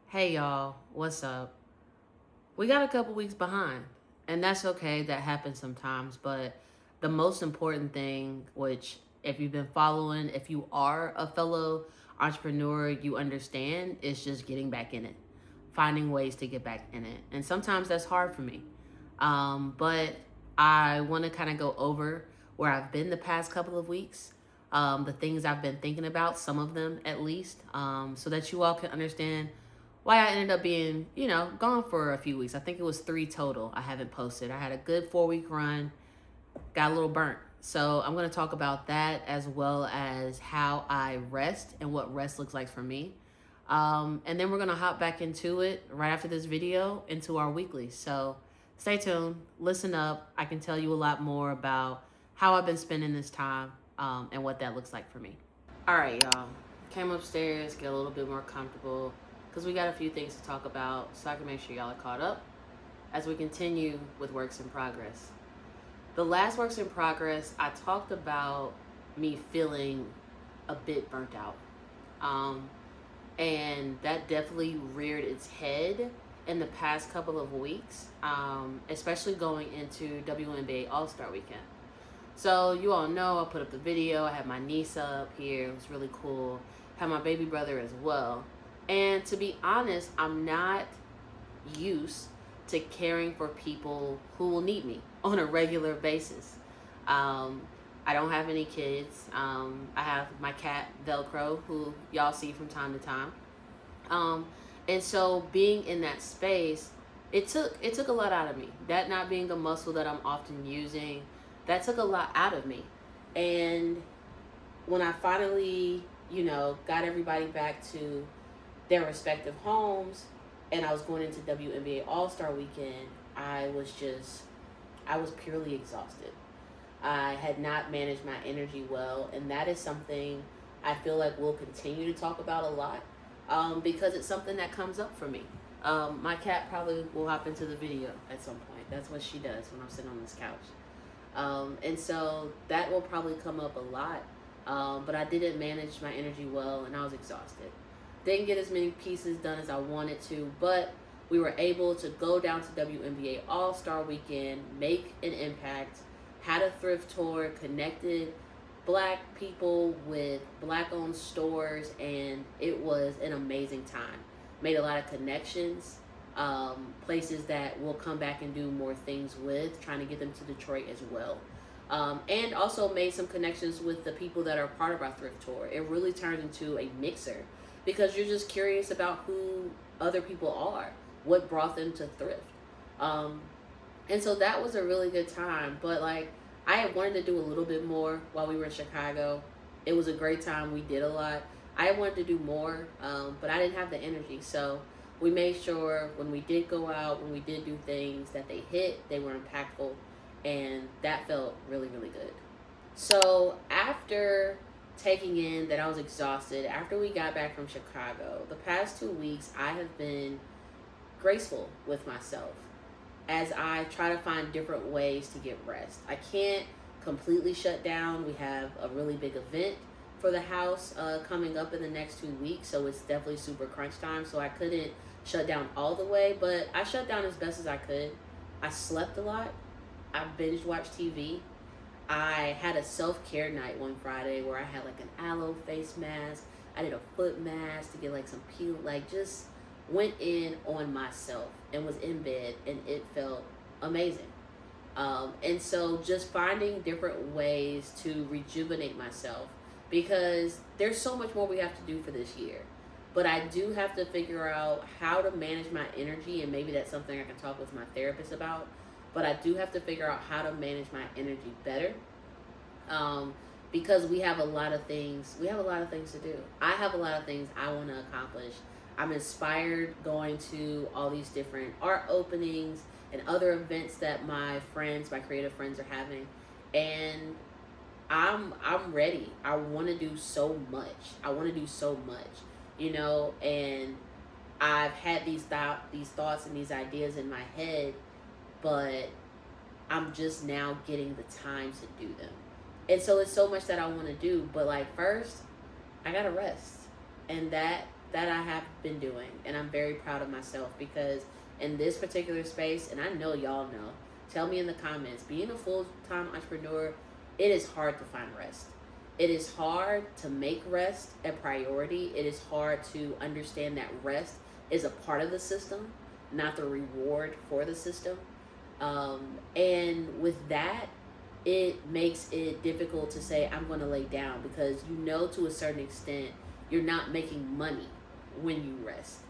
Hey y'all, what's up? We got a couple weeks behind, and that's okay. That happens sometimes, but the most important thing, which if you've been following, if you are a fellow entrepreneur, you understand, is just getting back in it, finding ways to get back in it. And sometimes that's hard for me. But I want to kind of go over where I've been the past couple of weeks, the things I've been thinking about, some of them at least, so that you all can understand why I ended up being, gone for a few weeks. I think it was 3 total. I haven't posted. I had a good 4 week run, got a little burnt. So I'm going to talk about that as well as how I rest and what rest looks like for me. And then we're going to hop back into it right after this video into our weekly. So stay tuned, listen up. I can tell you a lot more about how I've been spending this time and what that looks like for me. All right, y'all. Came upstairs, get a little bit more comfortable because we got a few things to talk about so I can make sure y'all are caught up as we continue with works in progress. The last works in progress, I talked about me feeling a bit burnt out. Um, and that definitely reared its head in the past couple of weeks, especially going into WNBA All Star Weekend. So you all know I put up the video. I had my niece up here. It was really cool. Had my baby brother as well. And to be honest, I'm not used to caring for people who will need me on a regular basis. Um, I don't have any kids. I have my cat Velcro, who y'all see from time to time. Um, and so being in that space, it took a lot out of me. That not being a muscle that I'm often using, that took a lot out of me. And when I finally, got everybody back to their respective homes and I was going into WNBA All Star Weekend, I was purely exhausted. I had not managed my energy well, and that is something I feel like we'll continue to talk about a lot because it's something that comes up for me. My cat probably will hop into the video at some point. That's what she does when I'm sitting on this couch. And so that will probably come up a lot. But I didn't manage my energy well, and I was exhausted. Didn't get as many pieces done as I wanted to, but we were able to go down to WNBA All Star Weekend, make an impact, had a thrift tour, connected Black people with Black owned stores, and it was an amazing time. Made a lot of connections, places that we'll come back and do more things with, trying to get them to Detroit as well. And also made some connections with the people that are part of our thrift tour. It really turned into a mixer because you're just curious about who other people are, what brought them to thrift. Um, and so that was a really good time. But like, I had wanted to do a little bit more while we were in Chicago. It was a great time. We did a lot. I wanted to do more, but I didn't have the energy. So we made sure when we did go out, when we did do things, that they hit, they were impactful, and that felt really, really good. So after taking in that I was exhausted, after we got back from Chicago, the past 2 weeks I have been graceful with myself as I try to find different ways to get rest. I can't completely shut down. We have a really big event for the house coming up in the next 2 weeks, so it's definitely super crunch time. So I couldn't shut down all the way, but I shut down as best as I could. I slept a lot. I binge watched TV. I had a self-care night one Friday where I had like an aloe face mask. I did a foot mask to get like some peel, like just went in on myself and was in bed, and it felt amazing. And so just finding different ways to rejuvenate myself, because there's so much more we have to do for this year. But I do have to figure out how to manage my energy, and maybe that's something I can talk with my therapist about. But I do have to figure out how to manage my energy better, because we have a lot of things. We have a lot of things to do. I have a lot of things I want to accomplish. I'm inspired going to all these different art openings and other events that my friends, my creative friends, are having, and I'm ready. I want to do so much. I want to do so much, and I've had these thoughts and these ideas in my head, but I'm just now getting the time to do them. And so it's so much that I want to do, but like first, I gotta rest, and that I have been doing, and I'm very proud of myself because in this particular space, and I know y'all know, tell me in the comments, being a full-time entrepreneur, it is hard to find rest. It is hard to make rest a priority. It is hard to understand that rest is a part of the system, not the reward for the system. And with that, it makes it difficult to say I'm going to lay down, because you know to a certain extent you're not making money when you rest.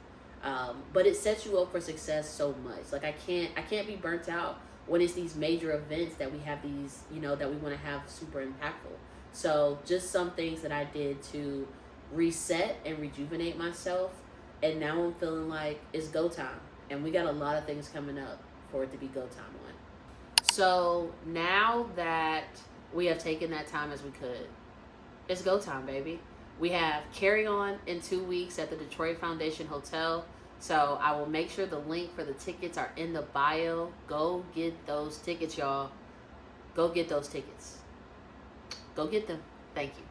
But it sets you up for success so much. Like I can't be burnt out when it's these major events that we have these, that we want to have super impactful. So just some things that I did to reset and rejuvenate myself, and now I'm feeling like it's go time, and we got a lot of things coming up for it to be go time on. So now that we have taken that time as we could, it's go time, baby. We have Carry On in 2 weeks at the Detroit Foundation Hotel. So I will make sure the link for the tickets are in the bio. Go get those tickets, y'all. Go get those tickets. Go get them. Thank you.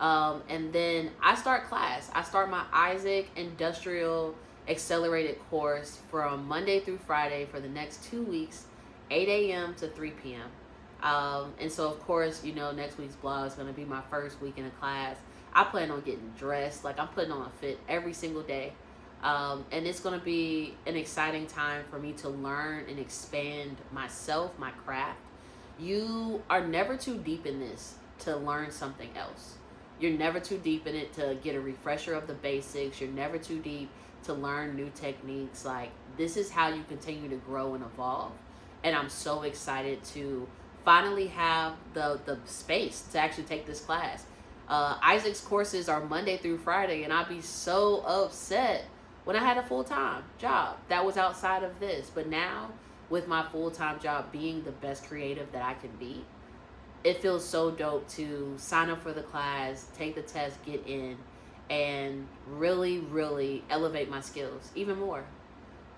And then I start class. I start my Isaac Industrial Accelerated course from Monday through Friday for the next 2 weeks, 8 a.m. to 3 p.m. And so, of course, next week's blog is going to be my first week in a class. I plan on getting dressed. Like, I'm putting on a fit every single day. And it's going to be an exciting time for me to learn and expand myself, my craft. You are never too deep in this to learn something else. You're never too deep in it to get a refresher of the basics. You're never too deep to learn new techniques. Like, this is how you continue to grow and evolve. And I'm so excited to finally have the space to actually take this class. Isaac's courses are Monday through Friday, and I'd be so upset when I had a full-time job that was outside of this. But now, with my full-time job being the best creative that I can be, it feels so dope to sign up for the class, take the test, get in, and really, really elevate my skills even more.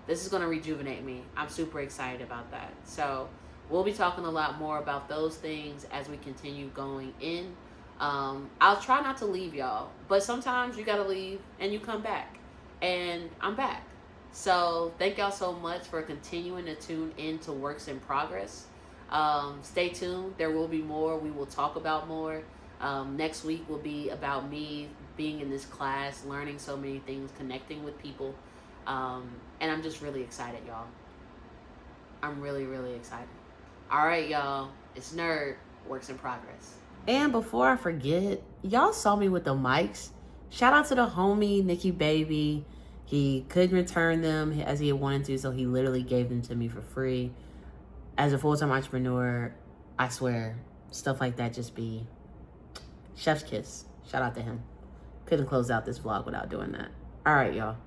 This is going to rejuvenate me. I'm super excited about that. So we'll be talking a lot more about those things as we continue going in. I'll try not to leave y'all, but sometimes you got to leave and you come back. And I'm back. So thank y'all so much for continuing to tune in to Works in Progress. Stay tuned. There will be more. We will talk about more. Next week will be about me being in this class, learning so many things, connecting with people. And I'm just really excited, y'all. I'm really, really excited. All right, y'all. It's Nerd, Works in Progress. And before I forget, y'all saw me with the mics. Shout out to the homie, Nikki Baby. He couldn't return them as he had wanted to, so he literally gave them to me for free. As a full-time entrepreneur, I swear, stuff like that just be chef's kiss. Shout out to him. Couldn't close out this vlog without doing that. All right, y'all.